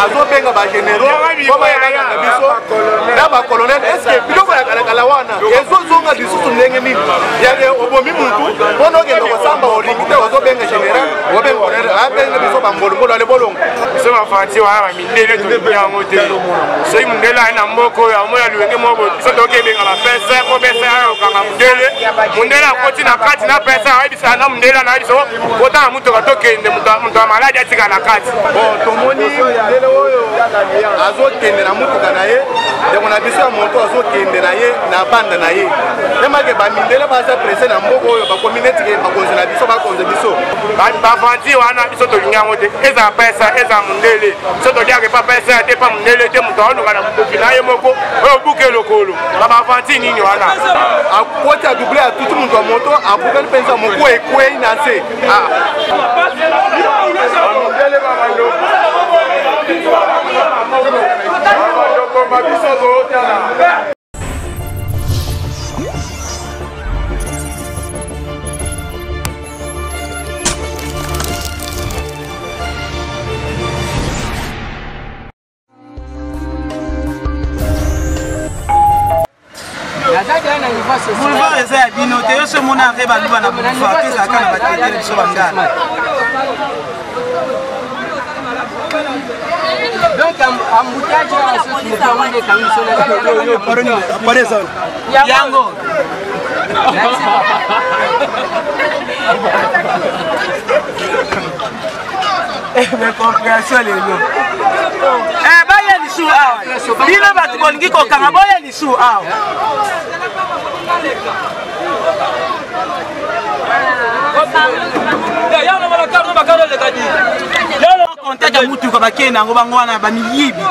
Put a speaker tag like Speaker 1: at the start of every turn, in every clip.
Speaker 1: azobenga ba généraux baba ya biso na ba colonel est-ce biloko ya kala wana ezozonga lisusu ndenge nini yake obomi muntu bono ke ndoko samba olingi te ozobenga général obenga colonel abenga biso ba ngolongolo ale bolongo
Speaker 2: biso bafanti wa ba mindele to yango te so imundela na mboko ya moya luwenge mobo biso tokebenga ba pesa ko pesa ya kanga mundela koti na kati na pesa ya bisa na mundela na biso kota muto katokende muto maladi atika na kati
Speaker 1: bon tomoni oyo azokende na mutuka na ye ndeko na biso ya moto azokende na ye na banda na ye emake bamindele baza presse na mboka oyo bakomineti ke bakonzi na biso bakonze biso
Speaker 2: bafanti wana biso tolingi yango te eza pesa eza mundele so toliake pa pesa te pa mundele te moto aoluka na mokoki na ye moko oyo buke lokolo bafanti nini wana akoti adouble ya tuti moto ya moto abukeli mpenza moko ekwei na se
Speaker 3: boulevard eza ya bino te yo so mona re baluba na boulevard te ezalaka na batetele biso bangana
Speaker 4: donc embouteillage na soki moto yango nde ekangi biso yango
Speaker 3: mais compréhension lelo baya lisu awa bino bato bolingi kokanga boya lisu awa kontaka mutuka bakende yango bango wana bamiyibi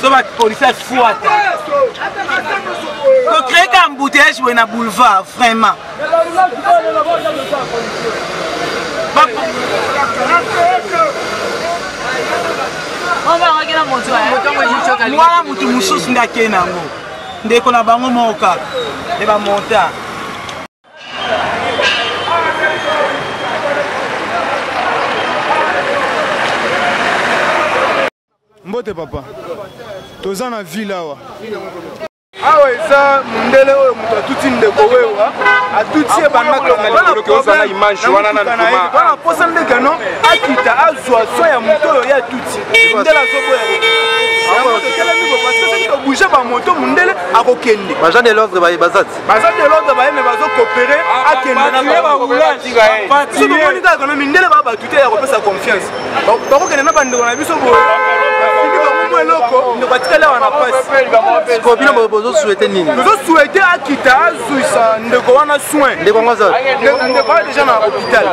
Speaker 3: so bapolisi afuata kokreka embouteillage boye na boulevard vraiment mwana mutu mosusu nde akende yango ndeko na bango moko kaka nde bamonta
Speaker 5: mbote papa toza na ville awa
Speaker 1: awa eza mundele oyo moto atuti ndeko wewa atuti ebandakana posa ndekano akita azwa so ya moto oyo ye atuti ndele azoboya bouger bamoto mundele akokende
Speaker 6: baza de l'ordre
Speaker 1: bayeme bazokopere akende kaka mindele babatu te ya kopesa confiance bakokende na bandeko na biso boye bakomo eloko ndeko atikali awa na pasi
Speaker 6: bino bozosouete nini
Speaker 1: tozosouete akita azwisa ndeko wana soin
Speaker 6: ndeko ngo aza
Speaker 1: ndeko wana deja na hôpital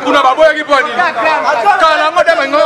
Speaker 1: kuna baboya kiponi kala ngoda mengo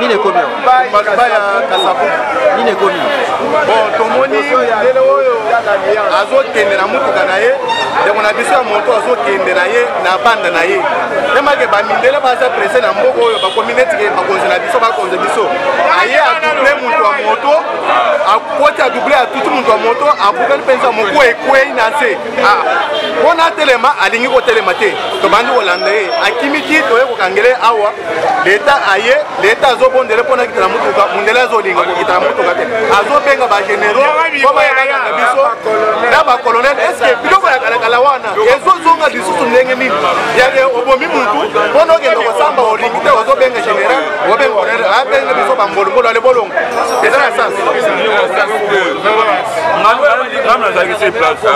Speaker 3: Nini komi?
Speaker 1: Baya Kasavu.
Speaker 3: Nini komi?
Speaker 1: Bon, tomoni ndele oyo azokende na mutuka na ye. Donc on a biso ya moto azokende na ye na banda na ye. Nemake bamindele baza presse na mboko oyo bakomineti ke bakonze na biso bakonze biso. Aye a double mutu wa moto, akoti a double a tout mutu wa moto, akukani penza moku ekwe na se. Ah. Bona telema alingi ko telema te. To bandi Hollande ye. Akimiki to ye ko kangele awa. Leta aye, leta azobondele pona kitala mutuka, mundele azolinga ko kitala mutuka te. Azobenga ba généraux, koma ya na biso. Na ba colonel, est-ce que biloko ya kala wana ezozonga lisusu ndenge nini yake obomi muntu bono ke ndoko samba olingite ozobenga général obenga colonel abenga biso bambolo ale bolongo eza na sens
Speaker 2: Namna za kisi place.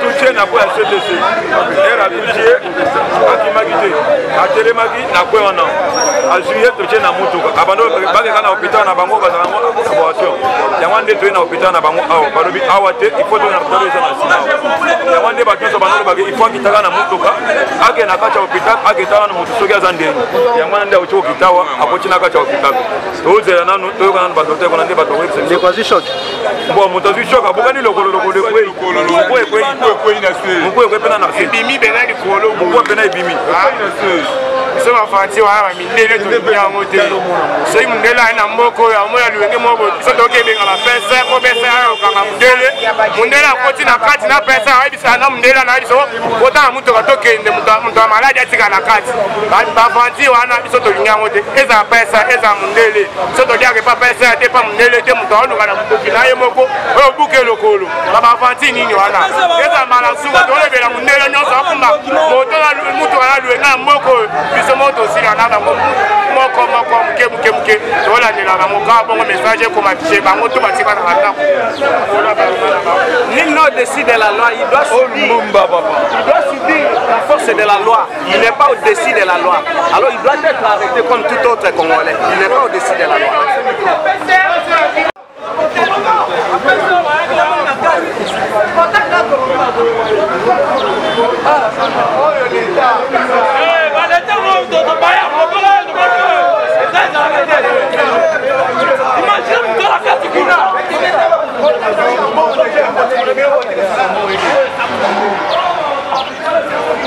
Speaker 2: Touché na kwa CDC. Era touché akimagite. Atelemaki na kwa wana. Ajuye touché na mutuka. Abando bage kana hôpital na bango bazana collaboration. Yamande to na hôpital na bango awo balobi awate ifoto na toleza na sina. Yamande bato bano bage ifo kitaka na mutuka. Ake na kacha hôpital ake tawa na mutu soki azande. Yamande ucho kitawa akochina kacha hôpital. Toze na no to kana bato te kana bato website.
Speaker 3: C'est quoi ce choc?
Speaker 2: Bon, moto du choc, pourquoi ni le colo bimi bena di colo pourquoi bena bimi so ma fati wa ma mindele to ya ngote so imundela na mboko ya moya luwenge mobo so to ke benga ba pesa ko pesa ya kanga mundela koti na kati na pesa ha bisa na mundela na biso kota muto ka to kende muto maladi atika na kati ba fati wa na biso to linga ngote eza pesa eza mundele so to dia ke pa pesa te pa mundele te muto onu kana muto kina ye moko o buke lokolo ba fati nini wana eza mala sunga to lebela mundele nyoso akumba moto na muto ala luwenga mboko moto aussi na bango moko muke tola ni la moka bongo message ko mafiche bango to batika na ata
Speaker 3: Nul ne décide de la loi, il doit subir. Il doit subir la force de la loi. Il n'est pas au-dessus de la loi. Alors il doit être arrêté comme tout autre Congolais. Il n'est pas au-dessus de la loi.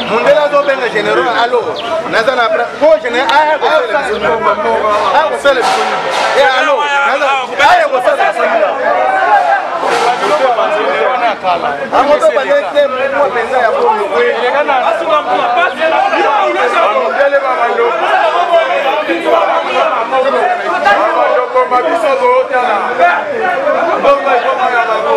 Speaker 1: Mundela zo benga généraux allo nazana ko général aya ko sele et allo nazana aya ko sele amoto balete mo penza ya ko ngana asunga mwa pasi mundele baba ndo ko mabiso zo tala bomba ya babo